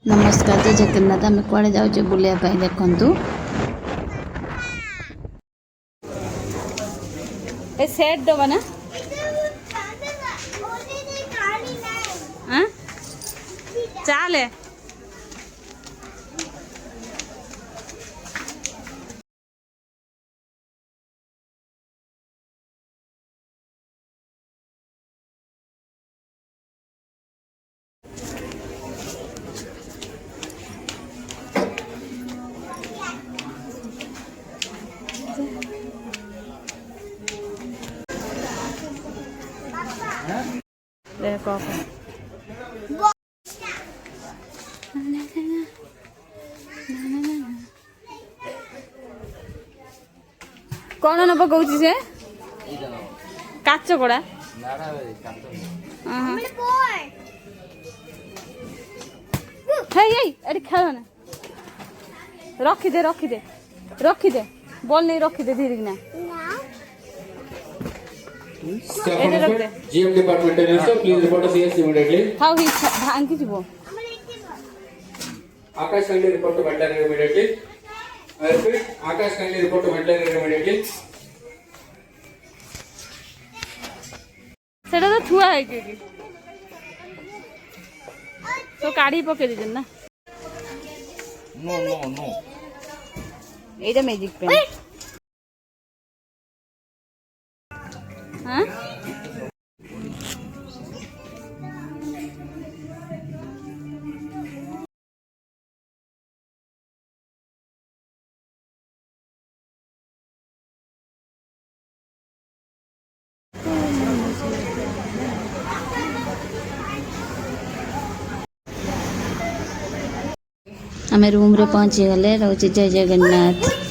नमस्कार जय जगन्नाथ आम कड़े जाऊे बुलाया देखु सेट दबा ना चाले देखो कौन न पकाउछ से काच कोड़ा अरे खेल ना रखीदे रखीदे रखीदे बॉल नहीं रखीदे धीरे ना GM department sir, please report to CS immediately. How he भांगी जीवो Akash kindly report to veterinary immediately. I repeat, Akash kindly report to veterinary immediately. सेटा तो छुआ है कि तो काढ़ी पके दे ना No, no, no. एटा मैजिक पेन हां आम रूम रे पहुँची गले रोचे जय जगन्नाथ।